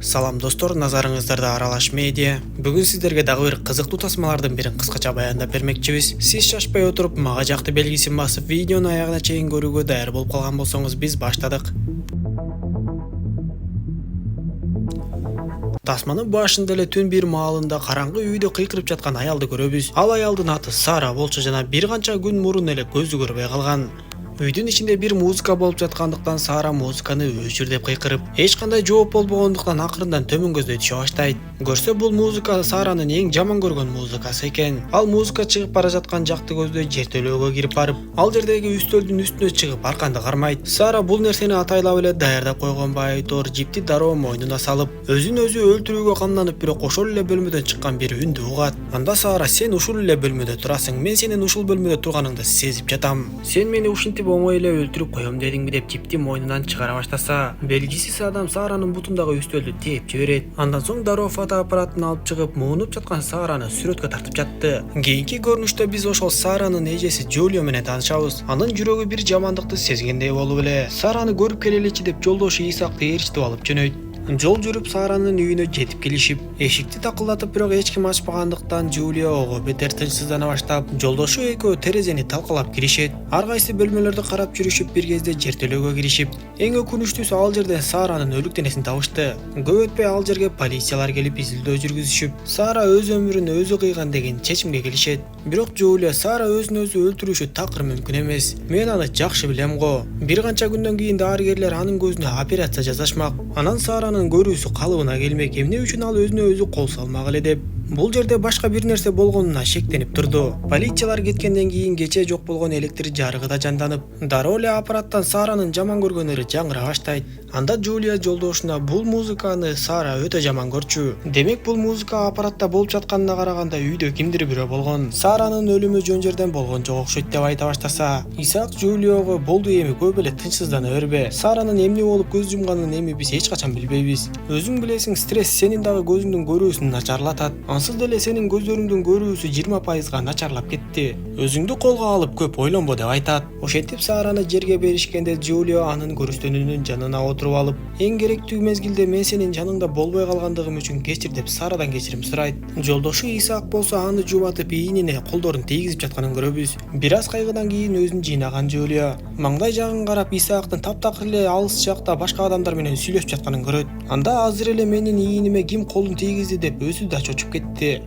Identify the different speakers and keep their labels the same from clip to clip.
Speaker 1: Салам достор, назарыңыздарда Аралаш медиа. Бүгін сіздерге дагы бир кызыктуу тасмалардын бирин кыскача баяндап бермекчибиз. Сиз шашпай отуруп, мага жакты белгисин басып, видеону аягына чейин көрүүгө даяр болуп калган болсоңуз, биз баштадык. Тасманын башында эле түн бир маалында караңгы үйдө кыйкырып жаткан аялды көрөбүз. Ал аялдын аты Сара болчу жана бир канча күн мурун эле көзү көрбөй калган. Үйдүн ичинде бир музыка болуп жаткандыктан Сара музыканы өчүр деп кыйкырып, эч кандай жооп болбогондуктан акырындан төмөн көздөй түшө баштайт. Көрсө бул музыка Саранын эң жаман көргөн музыкасы экен. Ал музыка чыгып бара жаткан жакты көздөй жертөлөөгө кирип барып, ал жердеги үстөлдүн үстүнө чыгып арканды кармайт. Сара бул нерсени атайлап эле даярдап койгон байтор жипти дароо мойнуна салып, өзүн өзү өлтүрүүгө камданып, бирок ошол эле бөлмөдөн чыккан бир үндү угат. Анда Сара: "Сен ушул эле бөлмөдө турасың, мен сенин ушул бөлмөдө турганыңды сезип жатам. Сен мени ушинтип оңой эле өлтүрүп коем дедиңби?" деп жипти мойнунан чыгара баштаса, белгисиз адам Саранын бутундагы үстөлдү тээп жиберет. Андан соң дароо фотоаппаратын алып чыгып, муунуп жаткан Сараны сүрөткө тартып жатты. Кийинки көрүнүштө биз ошол Саранын эжеси Джулио менен таанышабыз. Анын жүрөгү бир жамандыкты сезгендей болуп эле, Сараны көрүп келеличи деп жолдошу Исакты ээрчитип алып жөнөйт. Жол жүрүп Саранын үйүнө жетип келишип, эшикти такылдатып, бирок эч ким ачпагандыктан Джулио ого бетер тынчсыздана баштап, жолдошу экөө терезени талкалап киришет. Ар кайсы бөлмөлөрдү карап жүрүшүп, бир кезде жертөлөөгө киришип, эң өкүнүчтүүсү ал жерден Саранын өлүк денесин табышты. Көп өтпөй ал жерге полициялар келип изилдөө жүргүзүшүп, Сара өз өмүрүн өзү кыйган деген чечимге келишет. Бирок Джулио: "Сара өзүн өзү өлтүрүшү такыр мүмкүн эмес. Мен аны жакшы билем го." Бир канча күндөн кийин дарыгерлер анын көзүнө операция жасашмак. Анан Саранын көрүүсү калыбына келмек, эмне үчүн ал өзүнө өзү кол салмак эле деп. Бул жерде башка бир нерсе болгонуна шектенип турду. Полициялар кеткенден кийин кечээ жок болгон электр жарыгы да жанданып, дароо эле аппараттан Саранын жаман көргөн ыры жаңыра баштайт. Анда Джулия жолдошуна: "Бул музыканы Сара өтө жаман көрчү. Демек бул музыка аппаратта болуп жатканына караганда үйдө кимдир бирөө болгон. Саранын өлүмү жөн жерден болгон жок окшойт" деп айта баштаса, Исак Джулиого: "Болду, эми көп эле тынчсыздана бербе. Саранын эмне болуп көз жумганын эми биз эч качан билбейбиз. Өзүң билесиң, стресс сенин дагы көзүңдүн көрүүсүн начарлатат. Ансыз деле сенин көздөрүңдүн көрүүсү 20% начарлап кетти. Өзүңдү колго алып көп ойлонбо" деп айтат. Ошентип Сараны жерге беришкенде Джулио анын көрүстөнүнүн жанына отуруп алып, "Эң керектүү мезгилде мен сенин жаныңда болбой калгандыгым үчүн кечир" деп Сарадан кечирим сурайт. Жолдошу Исак болсо аны жубатып, ийнине колдорун тийгизип жатканын көрөбүз. Бир аз кайгыдан кийин өзүн жыйнаган Джулио маңдай жагын карап, Исактын таптакыр эле алыс жакта башка адамдар менен сүйлөшүп жатканын көрөт. Анда азыр эле менин ийниме ким колун тийгизди деп өзү да чочуп кетти.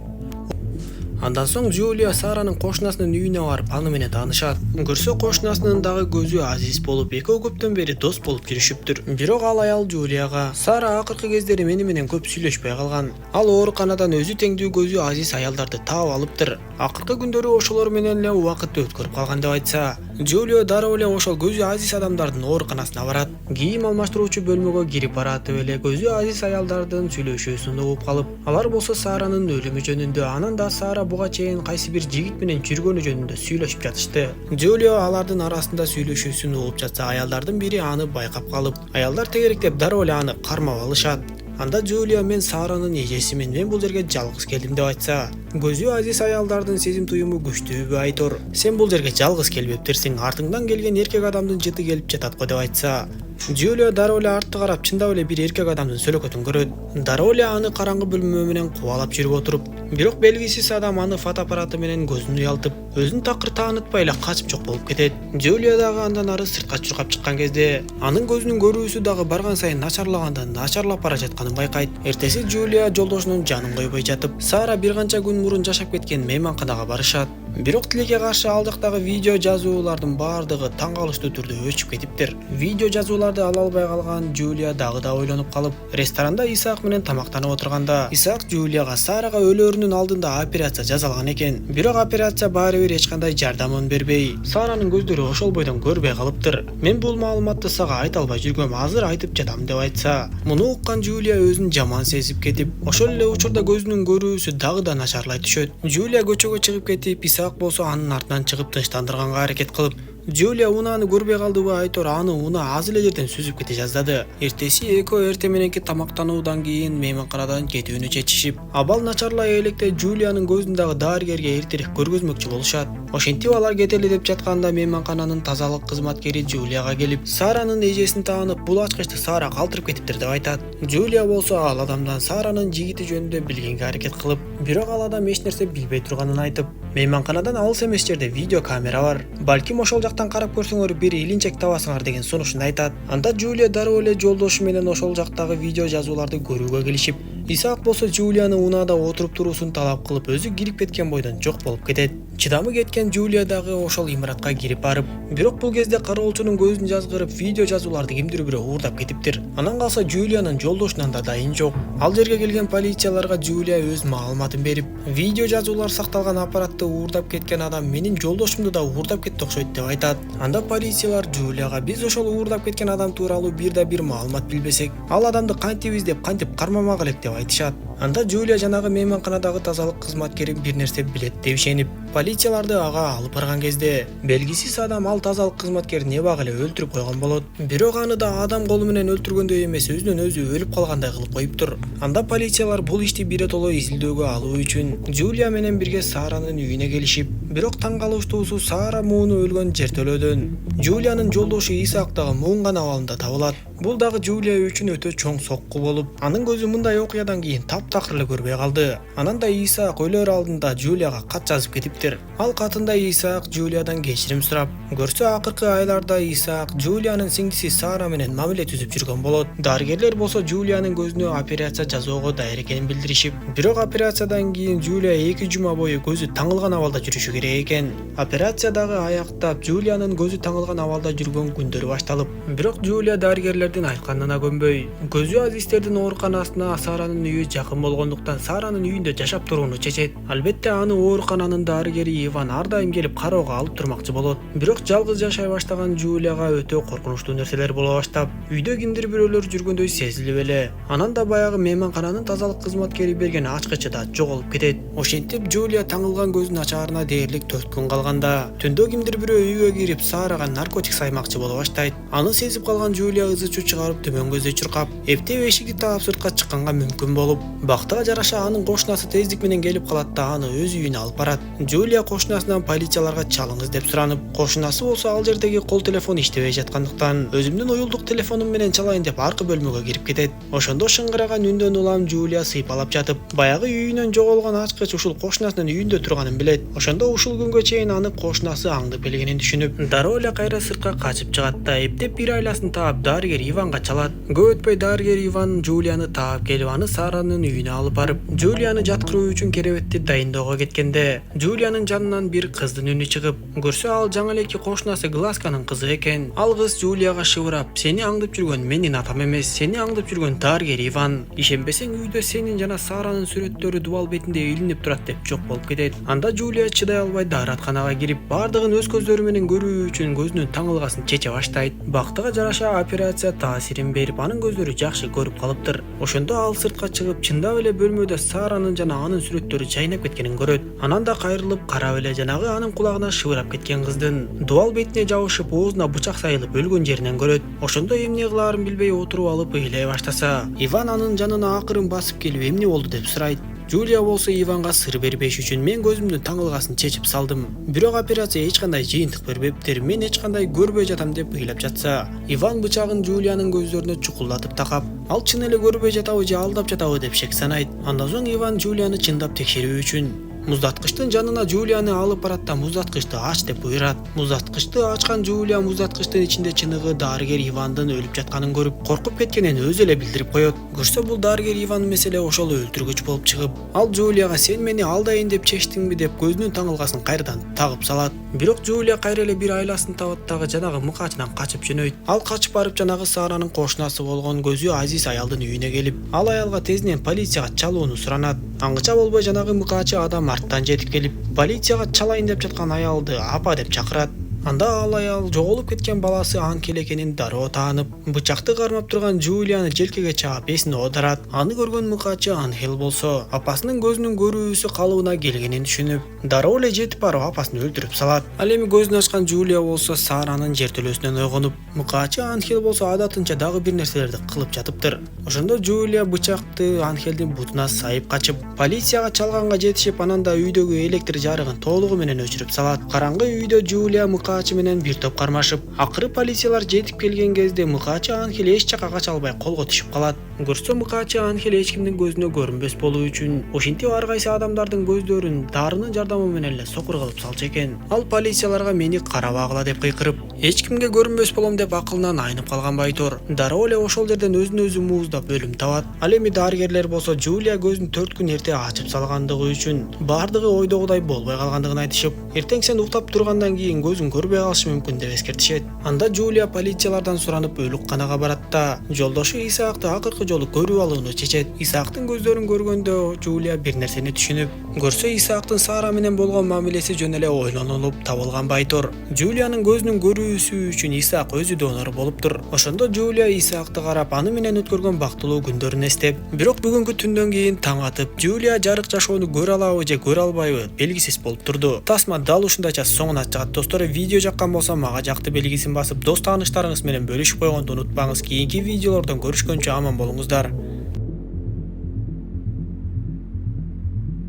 Speaker 1: Андан соң Джулио Саранын кошунасынын үйүнө барып, аны менен таанышат. Көрсө кошунасынын дагы көзү Азиз болуп, экөө көптөн бери дос болуп жүрүшүптүр. Бирок ал аял Джулияга: "Сара акыркы кездери мени менен көп сүйлөшпөй калган. Ал ооруканадан өзү теңдүү көзү Азиз аялдарды таап алыптыр. Акыркы күндөрү ошолор менен эле убакытты өткөрүп калган" деп айтса, Джулио дароо эле ошол көзү Азиз адамдардын ооруканасына барат. Кийим алмаштыруучу бөлмөгө кирип баратып эле көзү Азиз аялдардын сүйлөшүүсүн угуп калып, алар болсо Саранын өлүмү жөнүндө, анан да Сара буга чейин кайсы бир жигит менен жүргөнү жөнүндө сүйлөшүп жатышты. Джулио алардын арасында сүйлөшүүсүн угуп жатса, аялдардын бири аны байкап калып, аялдар тегеректеп дароо эле аны кармап алышат. Анда Джулио: "Мен Саранын эжесимин, мен бул жерге жалгыз келдим" деп айтса, көзү Азиз аялдардын сезим туюму күчтүүбү айтор: "Сен бул жерге жалгыз келбептирсиң, артыңдан келген эркек адамдын жыты келип жатат го" деп айтса, Джулио дароо эле артты карап, чындап эле бир эркек адамдын сөлөкөтүн көрөт. Дароо эле аны караңгы бөлмө менен кубалап жүрүп отуруп, бирок белгисиз адам аны фотоаппараты менен көзүн уялтып, өзүн такыр таанытпай эле качып жок болуп кетет. Джулио дагы андан ары сыртка чуркап чыккан кезде, анын көзүнүн көрүүсү дагы барган сайын начарлагандан начарлап бара жатканын байкайт. Эртеси Джулио жолдошунун жанын койбой жатып, Сара бир канча күн мурун жашап кеткен мейманканага барышат. Бирок тилекке каршы ал жактагы видео жазуулардын баардыгы таң калыштуу түрдө өчүп кетиптир. Видео жазууларды ала албай калган Джулио дагы да ойлонуп калып, ресторанда Исак менен тамактанып отурганда, Исак Джулияга: "Сарага өлөрүнүн алдында операция жасалган экен. Бирок операция баары бир эч кандай жардамын бербей, Саранын көздөрү ошол бойдон көрбөй калыптыр. Мен бул маалыматты сага айта албай жүргөм, азыр айтып жатам" деп айтса, муну уккан Джулио өзүн жаман сезип кетип, ошол эле учурда көзүнүн көрүүсү дагы да начарлай түшөт. Джулио көчөгө чыгып кетип, Исак болсо анын артынан чыгып тынчтандырганга аракет кылып, Джулия унааны көрбөй калдыбы айтор аны унаа аз эле жерден сүзүп кете жаздады. Эртеси экөө эрте мененки тамактануудан кийин мейманканадан кетүүнү чечишип, абал начарлай электе Джулиянын көзүн дагы дарыгерге эртерээк көргөзмөкчү болушат. Ошентип алар кетели деп жатканда мейманкананын тазалык кызматкери Джулияга келип, Саранын эжесин таанып, бул ачкычты Сара калтырып кетиптир деп айтат. Джулия болсо ал адамдан Саранын жигити жөнүндө билгенге аракет кылып, бирок ал адам эч нерсе билбей турганын айтып, мейманканадан алыс эмес жерде видео камера бар. Балким ошол жактан карап көрсөңөр бир илинчек табасыңар деген сунушун айтат. Анда Джулия дароо эле жолдошу менен ошол жактагы видео жазууларды көрүүгө келишип, Исаак болсо Джулияны унаада отуруп туруусун талап кылып, өзү кирип кеткен бойдон жок болуп кетет. Чыдамы кеткен Джулия дагы ошол имаратка кирип барып, бирок бул кезде кароолчунун көзүн жазгырып, видео жазууларды кимдир бирөө уурдап кетиптир. Анан калса Джулиянын жолдошунан да дайын жок. Ал жерге келген полицияларга Джулия өз маалыматын берип, видео жазуулар сакталган аппаратты уурдап кеткен адам менин жолдошумду да уурдап кетти окшойт деп айтат. Анда полициялар Джулияга биз ошол уурдап кеткен адам тууралуу бир да бир маалымат билбесек, ал адамды кантип издеп, кантип кармамак элек деп айтышат. Анда Джулия жанагы мейманканадагы тазалык кызматкери бир нерсе билет деп ишенип, полицияларды ага алып барган кезде белгисиз адам ал тазалык кызматкерин эбак эле өлтүрүп койгон болот. Бирок аны да адам колу менен өлтүргөндөй эмес, өзүнөн өзү өлүп калгандай кылып коюптур. Анда полициялар бул ишти биротоло изилдөөгө алуу үчүн Джулия менен бирге Саранын үйүнө келишип, бирок таң калыштуусу Сара мууну өлгөн жертөлөдөн Джулиянын жолдошу Исаак дагы муунган абалында табылат. Бул дагы Джулия үчүн өтө чоң сокку болуп, анын көзү мындай окуядан кийин таптакыр эле көрбөй калды. Анан да Исаак өлөр алдында Джулияга кат жазып кетиптир. Ал катында Исаак Джулиядан кечирим сурап, көрсө акыркы айларда Исаак Джулиянын сиңдиси Сара менен мамиле түзүп жүргөн болот. Дарыгерлер болсо Джулиянын көзүнө операция жасоого даяр экенин билдиришип, бирок операциядан кийин Джулия 2 жума бою көзү таңылган абалда жүрүшү керек экен. Операция дагы аяктап, Джулиянын көзү таңылган абалда жүргөн күндөрү башталып, бирок Джулия дарыгерлердин айтканына көнбөй, көзү азистердин ооруканасына Саранын үйү жакын болгондуктан Саранын үйүндө жашап турууну чечет. Албетте аны оорукананын дарыгери Иван ар дайым келип кароого алып турмакчы болот. Бирок жалгыз жашай баштаган Джулияга өтө коркунучтуу нерселер боло баштап, үйдө кимдир бирөөлөр жүргөндөй сезилип эле. Анан да баягы мейманкананын тазалык кызматкери берген ачкычы да жоголуп кетет. Ошентип Джулия таңылган көзүн ачаарына дээрлик 4 күн калганда, түндө кимдир бирөө үйгө кирип Сарага наркотик саймакчы боло баштайт. Аны сезип калган Джулия ызы чуу чыгарып төмөн көздөй чуркап, эптеп эшикти таап сыртка чыкканга мүмкүн болуп, бактыга жараша анын кошунасы тездик менен келип калат да аны өз үйүнө алып барат. Джулия кошунасынан полицияларга чалыңыз деп суранып, кошунасы болсо ал жердеги кол телефон иштебей жаткандыктан өзүмдүн уюлдук телефонум менен чалайын деп аркы бөлмөгө кирип кетет. Ошондо шыңгыраган үндөн улам Джулия сыйпалап жатып, баягы үйүнөн жоголгон ачкыч ушул кошунасынын үйүндө турганын билет. Ошондо ушул күнгө чейин аны кошунасы аңдып келгенин түшүнүп, дароо эле кайра сыртка качып чыгат да эптеп бир айласын таап дарыгер Иванга чалат. Көп өтпөй дарыгер Иван Джулияны таап келип аны Саранын үйүнө алып барып, Джулияны жаткыруу үчүн керебетти дайындоого кеткенде, Джулиянын жанынан бир кыздын үнү чыгып, көрсө ал жаңы элеки кошунасы Гласканын кызы экен. Ал кыз Джулияга шыбырап, сени аңдып жүргөн менин атам эмес, сени аңдып жүргөн дарыгер Иван. Ишенбесең үйдө сенин жана Саранын сүрөттөрү дубал бетинде илинип турат деп жок болуп кетет. Анда Джулия чыдай албай дааратканага кирип, бардыгын өз көздөрү менен көрүү үчүн көзүнүн таңылгасын чече баштайт. Бактыга жараша операция таасирин берип, анын көздөрү жакшы көрүп калыптыр. Ошондо ал сыртка чыгып, чындап эле бөлмөдө Саранын жана анын сүрөттөрү жайнап кеткенин көрөт. Анан да кайрылып карап эле жанагы анын кулагына шыбырап кеткен кыздын дубал бетине жабышып, оозуна бычак сайылып өлгөн жеринен көрөт. Ошондо эмне кылаарын билбей отуруп алып ыйлай баштаса, Иван анын жанына акырын басып келип эмне болду деп сурайт. Джулия болсо Иванга сыр бербеш үчүн мен көзүмдүн таңылгасын чечип салдым. Бирок операция эч кандай жыйынтык бербептир, мен эч кандай көрбөй жатам деп ыйлап жатса, Иван бычагын Джулиянын көздөрүнө чукулдатып такап, ал чын эле көрбөй жатабы же алдап жатабы деп шек санайт. Андан соң Иван Джулияны чындап текшерүү үчүн муздаткычтын жанына Джулияны алып барат да муздаткычты ач деп буйрат. Муздаткычты ачкан Джулия муздаткычтын ичинде чыныгы дарыгер Ивандын өлүп жатканын көрүп, коркуп кеткенин өзү эле билдирип коет. Көрсө бул дарыгер Иван меселе ошол өлтүргүч болуп чыгып, ал Джулияга сен мени алдайын деп чечтиңби деп көзүнүн таңылгасын кайрадан тагып салат. Бирок Джулия кайра эле бир айласын табат дагы жанагы мыкаачынан качып жөнөйт. Ал качып барып жанагы Саранын кошунасы болгон көзү азиз аялдын үйүнө келип, ал аялга тезинен полицияга чалууну суранат. Аңгыча болбой жанагы мыкаачы адам арттан жетип келип, полицияга чалайын деп жаткан аялды апа деп чакырат. Анда ал аял жоголуп кеткен баласы Анхель экенин дароо таанып, бычакты кармап турган Джулияны желкеге чаап эсине оодарат. Аны көргөн мыкаачы Анхель болсо, апасынын көзүнүн көрүүсү калыбына келгенин түшүнүп, дароо эле жетип барып апасын өлтүрүп салат. Ал эми көзүн ачкан Джулия болсо Саранын жертөлөсүнөн ойгонуп, мыкаачы Анхель болсо адатынча дагы бир нерселерди кылып жатыптыр. Ошондо Джулия бычакты Анхелдин бутуна сайып качып, полицияга чалганга жетишип, анан да үйдөгү электр жарыгын толугу менен өчүрүп салат. Караңгы үйдө Джулия мыкаачы менен бир топ кармашып, акыры полициялар жетип келген кезде мыкаачы Анхель эч жакка кача албай колго түшүп калат. Көрсө мыкаачы Анхель эч кимдин көзүнө көрүнбөс болуу үчүн ошентип ар кайсы адамдардын көздөрүн дарынын жардамы менен эле сокур кылып салчу экен. Ал полицияларга мени карабагыла деп кыйкырып, эч кимге көрүнбөс болом деп акылынан айнып калган Байтор дароо эле ошол жерден өзүн өзү мууздап өлүм табат. Ал эми дарыгерлер болсо Джулия көзүн 4 күн эрте ачып салгандыгы үчүн бардыгы ойдогудай болбой калгандыгын айтышып, эртең сен уктап тургандан кийин көзүң көрбөй калышы мүмкүн деп эскертишет. Анда Джулия полициялардан суранып өлүкканага барат да жолдошу Исаакты акыркы жолу көрүп алууну чечет. Исаактын көздөрүн көргөндө Джулия бир нерсени түшүнүп, көрсө Исаактын Сара менен болгон мамилеси жөн эле ойлонулуп табылган Байтор. Джулиянын көзүнүн көрүүсү үчүн Исаак өзү донор болуптур. Ошондо Джулия Исаакты карап, аны менен өткөргөн бактылуу күндөрүн эстеп, бирок бүгүнкү түндөн кийин таң атып, Джулия жарык жашоону көрө алабы же көрө албайбы белгисиз болуп турду. Тасма дал ушундайча соңуна чыгат. Достор, видео жаккан болсо мага жакты белгисин басып, дос тааныштарыңыз менен бөлүшүп койгонду унутпаңыз. Кийинки видеолордон көрүшкөнчө аман болуңуздар.